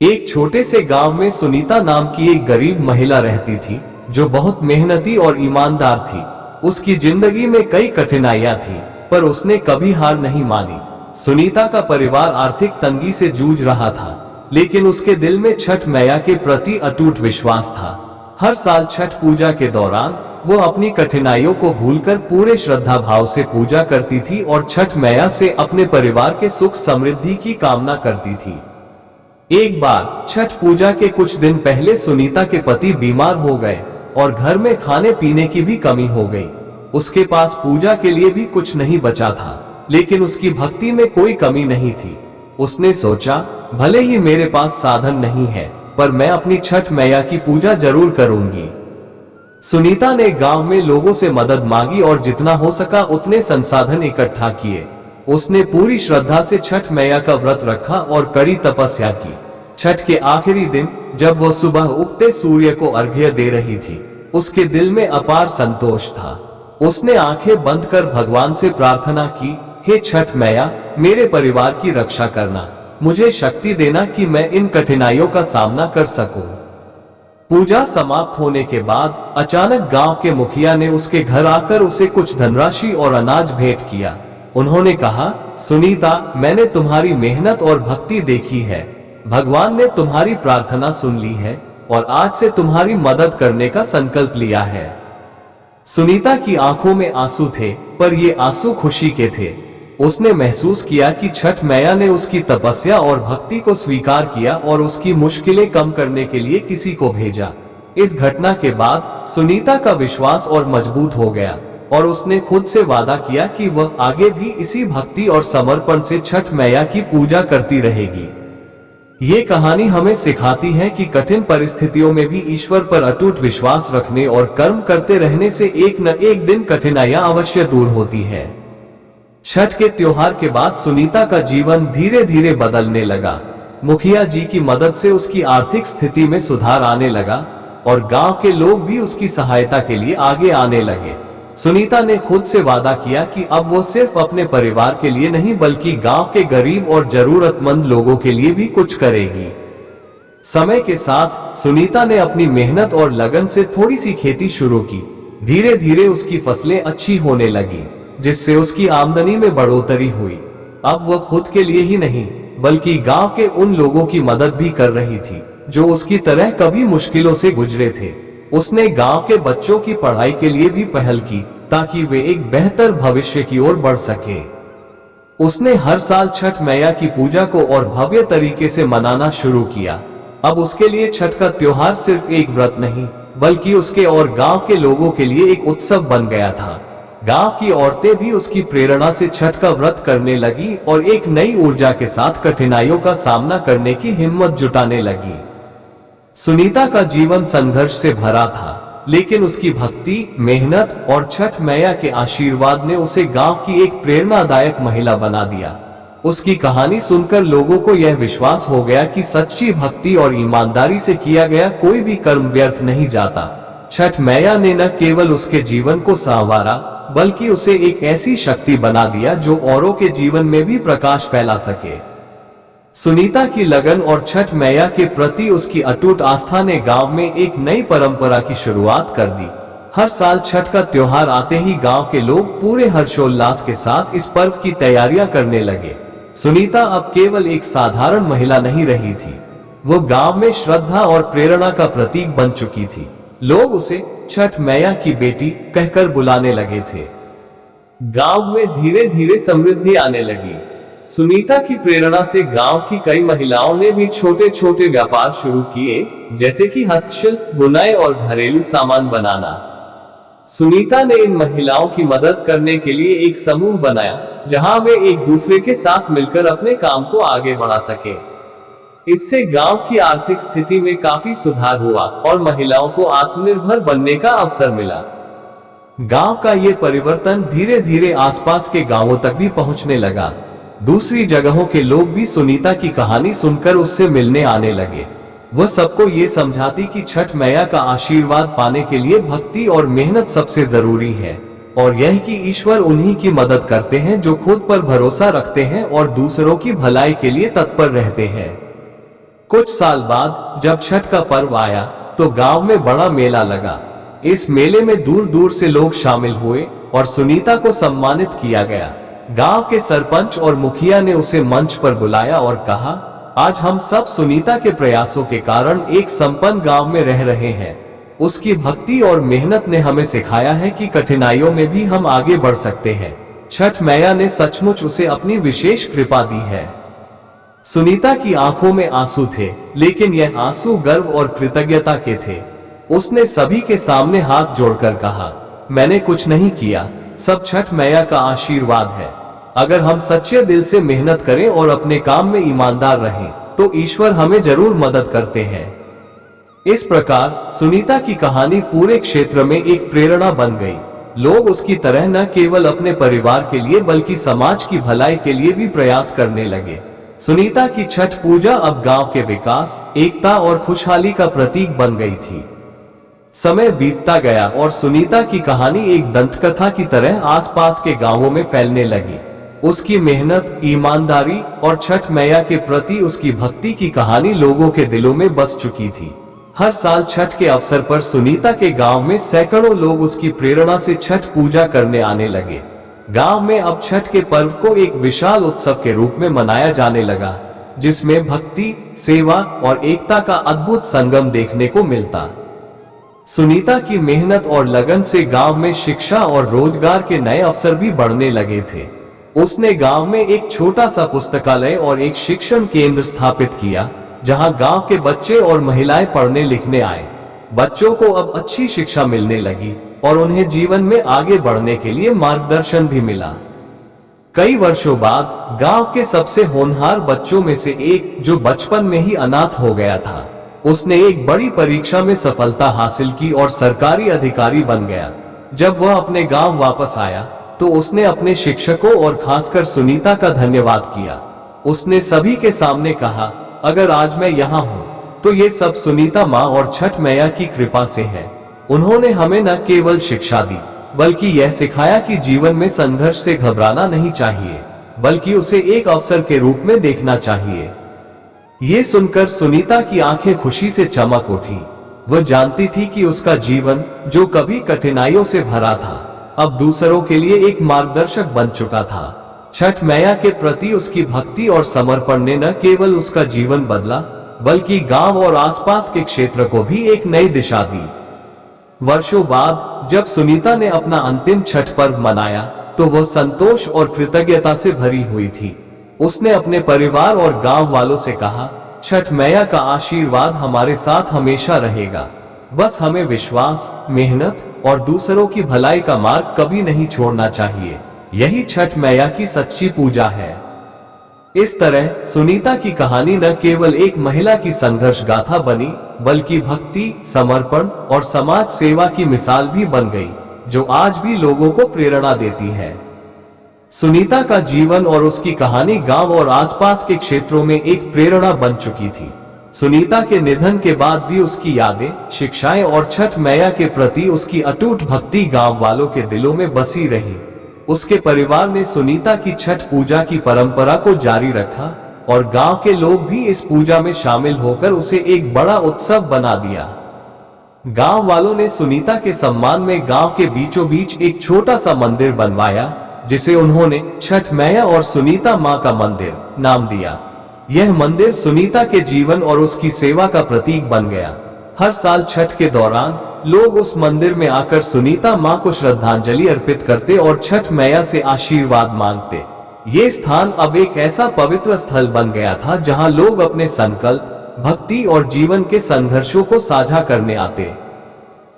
एक छोटे से गांव में सुनीता नाम की एक गरीब महिला रहती थी जो बहुत मेहनती और ईमानदार थी। उसकी जिंदगी में कई कठिनाइयां थी, पर उसने कभी हार नहीं मानी। सुनीता का परिवार आर्थिक तंगी से जूझ रहा था, लेकिन उसके दिल में छठ मैया के प्रति अटूट विश्वास था। हर साल छठ पूजा के दौरान वो अपनी कठिनाइयों को भूलकर पूरे श्रद्धा भाव से पूजा करती थी और छठ मैया से अपने परिवार के सुख समृद्धि की कामना करती थी। एक बार छठ पूजा के कुछ दिन पहले सुनीता के पति बीमार हो गए और घर में खाने पीने की भी कमी हो गई। उसके पास पूजा के लिए भी कुछ नहीं बचा था, लेकिन उसकी भक्ति में कोई कमी नहीं थी। उसने सोचा, भले ही मेरे पास साधन नहीं है, पर मैं अपनी छठ मैया की पूजा जरूर करूंगी। सुनीता ने गांव में लोगों से मदद मांगी और जितना हो सका उतने संसाधन इकट्ठा किए। उसने पूरी श्रद्धा से छठ मैया का व्रत रखा और कड़ी तपस्या की। छठ के आखिरी दिन जब वो सुबह उगते सूर्य को अर्घ्य दे रही थी, उसके दिल में अपार संतोष था। उसने आंखें बंद कर भगवान से प्रार्थना की, हे छठ मैया, मेरे परिवार की रक्षा करना, मुझे शक्ति देना कि मैं इन कठिनाइयों का सामना कर सकूं। पूजा समाप्त होने के बाद अचानक गांव के मुखिया ने उसके घर आकर उसे कुछ धनराशि और अनाज भेंट किया। उन्होंने कहा, सुनीता, मैंने तुम्हारी मेहनत और भक्ति देखी है। भगवान ने तुम्हारी प्रार्थना सुन ली है और आज से तुम्हारी मदद करने का संकल्प लिया है। सुनीता की आंखों में आंसू थे, पर ये आंसू खुशी के थे। उसने महसूस किया कि छठ मैया ने उसकी तपस्या और भक्ति को स्वीकार किया और उसकी मुश्किलें कम करने के लिए किसी को भेजा। इस घटना के बाद सुनीता का विश्वास और मजबूत हो गया और उसने खुद से वादा किया कि वह आगे भी इसी भक्ति और समर्पण से छठ मैया की पूजा करती रहेगी। ये कहानी हमें सिखाती है कि कठिन परिस्थितियों में भी ईश्वर पर अटूट विश्वास रखने और कर्म करते रहने से एक न एक दिन कठिनाइयां अवश्य दूर होती है। छठ के त्योहार के बाद सुनीता का जीवन धीरे धीरे बदलने लगा। मुखिया जी की मदद से उसकी आर्थिक स्थिति में सुधार आने लगा और गांव के लोग भी उसकी सहायता के लिए आगे आने लगे। सुनीता ने खुद से वादा किया कि अब वो सिर्फ अपने परिवार के लिए नहीं, बल्कि गांव के गरीब और जरूरतमंद लोगों के लिए भी कुछ करेगी। समय के साथ सुनीता ने अपनी मेहनत और लगन से थोड़ी सी खेती शुरू की। धीरे धीरे उसकी फसलें अच्छी होने लगी, जिससे उसकी आमदनी में बढ़ोतरी हुई। अब वह खुद के लिए ही नहीं, बल्कि गांव के उन लोगों की मदद भी कर रही थी जो उसकी तरह कभी मुश्किलों से गुजरे थे। उसने गांव के बच्चों की पढ़ाई के लिए भी पहल की, ताकि वे एक बेहतर भविष्य की ओर बढ़ सके। उसने हर साल छठ मैया की पूजा को और भव्य तरीके से मनाना शुरू किया। अब उसके लिए छठ का त्योहार सिर्फ एक व्रत नहीं, बल्कि उसके और गांव के लोगों के लिए एक उत्सव बन गया था। गांव की औरतें भी उसकी प्रेरणा से छठ का व्रत करने लगी और एक नई ऊर्जा के साथ कठिनाइयों का सामना करने की हिम्मत जुटाने लगी। सुनीता का जीवन संघर्ष से भरा था, लेकिन उसकी भक्ति, मेहनत और छठ मैया के आशीर्वाद ने उसे गांव की एक प्रेरणादायक महिला बना दिया। उसकी कहानी सुनकर लोगों को यह विश्वास हो गया कि सच्ची भक्ति और ईमानदारी से किया गया कोई भी कर्म व्यर्थ नहीं जाता। छठ मैया ने न केवल उसके जीवन को संवारा, बल्कि उसे एक ऐसी शक्ति बना दिया जो औरों के जीवन में भी प्रकाश फैला सके। सुनीता की लगन और छठ मैया के प्रति उसकी अटूट आस्था ने गांव में एक नई परंपरा की शुरुआत कर दी। हर साल छठ का त्योहार आते ही गांव के लोग पूरे हर्षोल्लास के साथ इस पर्व की तैयारियां करने लगे। सुनीता अब केवल एक साधारण महिला नहीं रही थी, वो गांव में श्रद्धा और प्रेरणा का प्रतीक बन चुकी थी। लोग उसे छठ मैया की बेटी कहकर बुलाने लगे थे। गांव में धीरे धीरे समृद्धि आने लगी। सुनीता की प्रेरणा से गांव की कई महिलाओं ने भी छोटे छोटे व्यापार शुरू किए, जैसे कि हस्तशिल्प, बुनाई और घरेलू सामान बनाना। सुनीता ने इन महिलाओं की मदद करने के लिए एक समूह बनाया, जहां वे एक दूसरे के साथ मिलकर अपने काम को आगे बढ़ा सके। इससे गांव की आर्थिक स्थिति में काफी सुधार हुआ और महिलाओं को आत्मनिर्भर बनने का अवसर मिला। गांव का ये परिवर्तन धीरे धीरे आसपास के गांवों तक भी पहुंचने लगा। दूसरी जगहों के लोग भी सुनीता की कहानी सुनकर उससे मिलने आने लगे। वह सबको ये समझाती कि छठ मैया का आशीर्वाद पाने के लिए भक्ति और मेहनत सबसे जरूरी है, और यह कि ईश्वर उन्हीं की मदद करते हैं जो खुद पर भरोसा रखते हैं और दूसरों की भलाई के लिए तत्पर रहते हैं। कुछ साल बाद जब छठ का पर्व आया तो गांव में बड़ा मेला लगा। इस मेले में दूर दूर से लोग शामिल हुए और सुनीता को सम्मानित किया गया। गांव के सरपंच और मुखिया ने उसे मंच पर बुलाया और कहा, आज हम सब सुनीता के प्रयासों के कारण एक संपन्न गांव में रह रहे हैं। उसकी भक्ति और मेहनत ने हमें सिखाया है कि कठिनाइयों में भी हम आगे बढ़ सकते हैं। छठ मैया ने सचमुच उसे अपनी विशेष कृपा दी है। सुनीता की आंखों में आंसू थे, लेकिन यह आंसू गर्व और कृतज्ञता के थे। उसने सभी के सामने हाथ जोड़कर कहा, मैंने कुछ नहीं किया, सब छठ मैया का आशीर्वाद है। अगर हम सच्चे दिल से मेहनत करें और अपने काम में ईमानदार रहें, तो ईश्वर हमें जरूर मदद करते हैं। इस प्रकार सुनीता की कहानी पूरे क्षेत्र में एक प्रेरणा बन गई। लोग उसकी तरह न केवल अपने परिवार के लिए बल्कि समाज की भलाई के लिए भी प्रयास करने लगे। सुनीता की छठ पूजा अब गांव के विकास, एकता और खुशहाली का प्रतीक बन गई थी। समय बीतता गया और सुनीता की कहानी एक दंतकथा की तरह आसपास के गांवों में फैलने लगी। उसकी मेहनत, ईमानदारी और छठ मैया के प्रति उसकी भक्ति की कहानी लोगों के दिलों में बस चुकी थी। हर साल छठ के अवसर पर सुनीता के गांव में सैकड़ों लोग उसकी प्रेरणा से छठ पूजा करने आने लगे। गांव में अब छठ के पर्व को एक विशाल उत्सव के रूप में मनाया जाने लगा, जिसमें भक्ति, सेवा और एकता का अद्भुत संगम देखने को मिलता। सुनीता की मेहनत और लगन से गांव में शिक्षा और रोजगार के नए अवसर भी बढ़ने लगे थे। उसने गांव में एक छोटा सा पुस्तकालय और एक शिक्षण केंद्र स्थापित किया, जहां गांव के बच्चे और महिलाएं पढ़ने लिखने आए। बच्चों को अब अच्छी शिक्षा मिलने लगी और उन्हें जीवन में आगे बढ़ने के लिए मार्गदर्शन भी मिला। कई वर्षों बाद गांव के सबसे होनहार बच्चों में से एक, जो बचपन में ही अनाथ हो गया था, उसने एक बड़ी परीक्षा में सफलता हासिल की और सरकारी अधिकारी बन गया। जब वह अपने गांव वापस आया तो उसने अपने शिक्षकों और खासकर सुनीता का धन्यवाद किया। उसने सभी के सामने कहा, अगर आज मैं यहाँ हूँ तो ये सब सुनीता माँ और छठ मैया की कृपा से है। उन्होंने हमें न केवल शिक्षा दी, बल्कि यह सिखाया कि जीवन में संघर्ष से घबराना नहीं चाहिए, बल्कि उसे एक अवसर के रूप में देखना चाहिए। ये सुनकर सुनीता की आंखें खुशी से चमक उठी। वह जानती थी कि उसका जीवन, जो कभी कठिनाइयों से भरा था, अब दूसरों के लिए एक मार्गदर्शक बन चुका था। छठ मैया के प्रति उसकी भक्ति और समर्पण ने न केवल उसका जीवन बदला, बल्कि गांव और आसपास के क्षेत्र को भी एक नई दिशा दी। वर्षों बाद जब सुनीता ने अपना अंतिम छठ पर्व मनाया, तो वह संतोष और कृतज्ञता से भरी हुई थी। उसने अपने परिवार और गांव वालों से कहा, छठ मैया का आशीर्वाद हमारे साथ हमेशा रहेगा। बस हमें विश्वास, मेहनत और दूसरों की भलाई का मार्ग कभी नहीं छोड़ना चाहिए। यही छठ मैया की सच्ची पूजा है। इस तरह सुनीता की कहानी न केवल एक महिला की संघर्ष गाथा बनी, बल्कि भक्ति, समर्पण और समाज सेवा की मिसाल भी बन गई, जो आज भी लोगों को प्रेरणा देती है। सुनीता का जीवन और उसकी कहानी गांव और आसपास के क्षेत्रों में एक प्रेरणा बन चुकी थी। सुनीता के निधन के बाद भी उसकी यादें, शिक्षाएं और छठ मैया के प्रति उसकी अटूट भक्ति गांव वालों के दिलों में बसी रही। उसके परिवार ने सुनीता की छठ पूजा की परंपरा को जारी रखा और गांव के लोग भी इस पूजा में शामिल होकर उसे एक बड़ा उत्सव बना दिया। गांव वालों ने सुनीता के सम्मान में गांव के बीचों बीच एक छोटा सा मंदिर बनवाया, जिसे उन्होंने छठ मैया और सुनीता मां का मंदिर नाम दिया। यह मंदिर सुनीता के जीवन और उसकी सेवा का प्रतीक बन गया। हर साल छठ के दौरान लोग उस मंदिर में आकर सुनीता मां को श्रद्धांजलि अर्पित करते और छठ मैया से आशीर्वाद मांगते। ये स्थान अब एक ऐसा पवित्र स्थल बन गया था जहां लोग अपने संकल्प, भक्ति और जीवन के संघर्षों को साझा करने आते।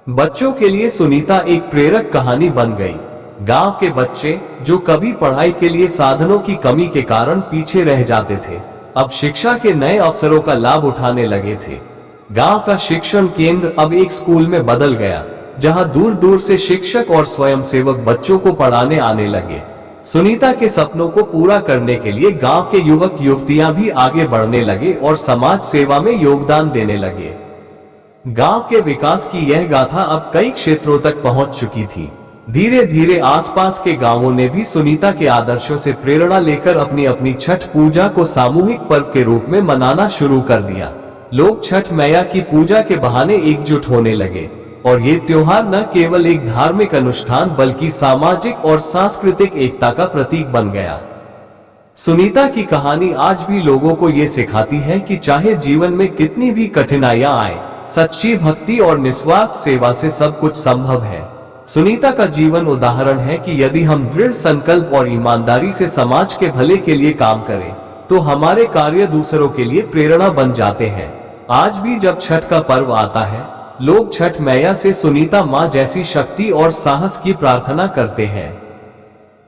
बच्चों के लिए सुनीता एक प्रेरक कहानी बन गई। गांव के बच्चे, जो कभी पढ़ाई के लिए साधनों की कमी के कारण पीछे रह जाते थे, अब शिक्षा के नए अवसरों का लाभ उठाने लगे थे। गांव का शिक्षण केंद्र अब एक स्कूल में बदल गया, जहां दूर दूर से शिक्षक और स्वयंसेवक बच्चों को पढ़ाने आने लगे। सुनीता के सपनों को पूरा करने के लिए गांव के युवक युवतियां भी आगे बढ़ने लगे और समाज सेवा में योगदान देने लगे। गांव के विकास की यह गाथा अब कई क्षेत्रों तक पहुंच चुकी थी। धीरे धीरे आसपास के गांवों ने भी सुनीता के आदर्शों से प्रेरणा लेकर अपनी अपनी छठ पूजा को सामूहिक पर्व के रूप में मनाना शुरू कर दिया। लोग छठ मैया की पूजा के बहाने एकजुट होने लगे और ये त्योहार न केवल एक धार्मिक अनुष्ठान बल्कि सामाजिक और सांस्कृतिक एकता का प्रतीक बन गया। सुनीता की कहानी आज भी लोगों को ये सिखाती है कि चाहे जीवन में कितनी भी कठिनाइयां आए, सच्ची भक्ति और निस्वार्थ सेवा से सब कुछ संभव है। सुनीता का जीवन उदाहरण है कि यदि हम दृढ़ संकल्प और ईमानदारी से समाज के भले के लिए काम करें, तो हमारे कार्य दूसरों के लिए प्रेरणा बन जाते हैं। आज भी जब छठ का पर्व आता है, लोग छठ मैया से सुनीता माँ जैसी शक्ति और साहस की प्रार्थना करते हैं।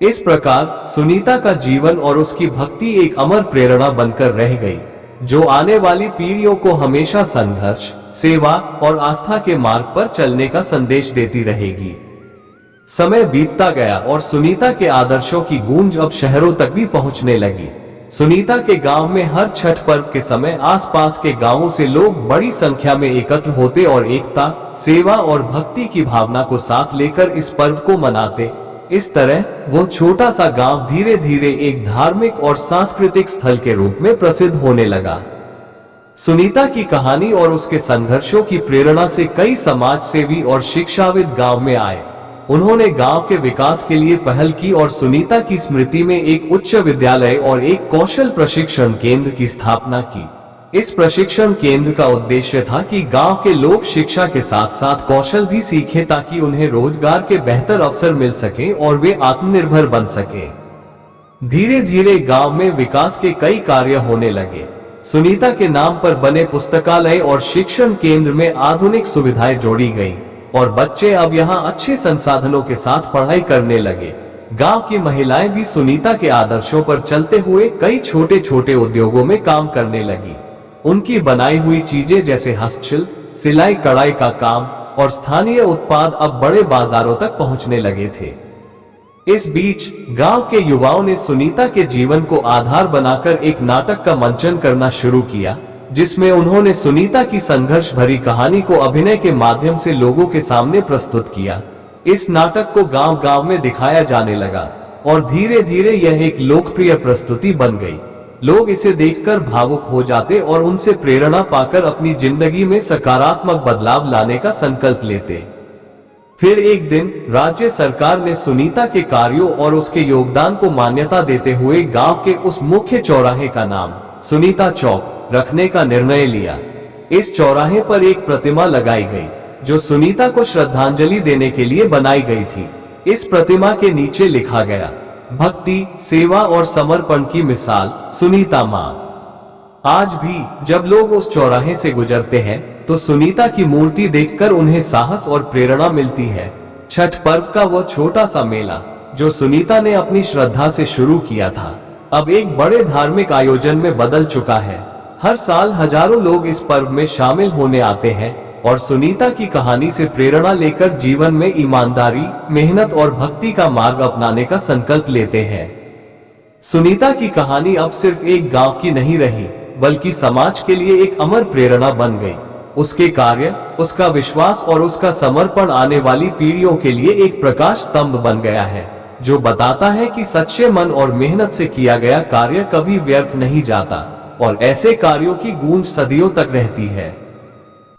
इस प्रकार सुनीता का जीवन और उसकी भक्ति एक अमर प्रेरणा बनकर रह गई, जो आने वाली पीढ़ियों को हमेशा संघर्ष, सेवा और आस्था के मार्ग पर चलने का संदेश देती रहेगी। समय बीतता गया और सुनीता के आदर्शों की गूंज अब शहरों तक भी पहुंचने लगी। सुनीता के गांव में हर छठ पर्व के समय आसपास के गांवों से लोग बड़ी संख्या में एकत्र होते और एकता, सेवा और भक्ति की भावना को साथ लेकर इस पर्व को मनाते। इस तरह वो छोटा सा गांव धीरे धीरे एक धार्मिक और सांस्कृतिक स्थल के रूप में प्रसिद्ध होने लगा। सुनीता की कहानी और उसके संघर्षों की प्रेरणा से कई समाज सेवी और शिक्षाविद गांव में आए। उन्होंने गांव के विकास के लिए पहल की और सुनीता की स्मृति में एक उच्च विद्यालय और एक कौशल प्रशिक्षण केंद्र की स्थापना की। इस प्रशिक्षण केंद्र का उद्देश्य था कि गांव के लोग शिक्षा के साथ साथ कौशल भी सीखें ताकि उन्हें रोजगार के बेहतर अवसर मिल सके और वे आत्मनिर्भर बन सके। धीरे धीरे गांव में विकास के कई कार्य होने लगे। सुनीता के नाम पर बने पुस्तकालय और शिक्षण केंद्र में आधुनिक सुविधाएं जोड़ी गई और बच्चे अब यहां अच्छे संसाधनों के साथ पढ़ाई करने लगे। गांव की महिलाएं भी सुनीता के आदर्शों पर चलते हुए कई छोटे छोटे उद्योगों में काम करने लगी। उनकी बनाई हुई चीजें जैसे हस्तशिल्प, सिलाई कढ़ाई का काम और स्थानीय उत्पाद अब बड़े बाजारों तक पहुंचने लगे थे। इस बीच गांव के युवाओं ने सुनीता के जीवन को आधार बनाकर एक नाटक का मंचन करना शुरू किया, जिसमें उन्होंने सुनीता की संघर्ष भरी कहानी को अभिनय के माध्यम से लोगों के सामने प्रस्तुत किया। इस नाटक को गांव गांव में दिखाया जाने लगा और धीरे धीरे यह एक लोकप्रिय प्रस्तुति बन गई। लोग इसे देखकर भावुक हो जाते और उनसे प्रेरणा पाकर अपनी जिंदगी में सकारात्मक बदलाव लाने का संकल्प लेते। फिर एक दिन राज्य सरकार ने सुनीता के कार्यों और उसके योगदान को मान्यता देते हुए गांव के उस मुख्य चौराहे का नाम सुनीता चौक रखने का निर्णय लिया। इस चौराहे पर एक प्रतिमा लगाई गई जो सुनीता को श्रद्धांजलि देने के लिए बनाई गई थी। इस प्रतिमा के नीचे लिखा गया, भक्ति, सेवा और समर्पण की मिसाल सुनीता मां। आज भी जब लोग उस चौराहे से गुजरते हैं तो सुनीता की मूर्ति देखकर उन्हें साहस और प्रेरणा मिलती है। छठ पर्व का वो छोटा सा मेला जो सुनीता ने अपनी श्रद्धा से शुरू किया था, अब एक बड़े धार्मिक आयोजन में बदल चुका है। हर साल हजारों लोग इस पर्व में शामिल होने आते हैं और सुनीता की कहानी से प्रेरणा लेकर जीवन में ईमानदारी, मेहनत और भक्ति का मार्ग अपनाने का संकल्प लेते हैं। सुनीता की कहानी अब सिर्फ एक गांव की नहीं रही, बल्कि समाज के लिए एक अमर प्रेरणा बन गई। उसके कार्य, उसका विश्वास और उसका समर्पण आने वाली पीढ़ियों के लिए एक प्रकाश स्तंभ बन गया है, जो बताता है कि सच्चे मन और मेहनत से किया गया कार्य कभी व्यर्थ नहीं जाता और ऐसे कार्यों की गूंज सदियों तक रहती है।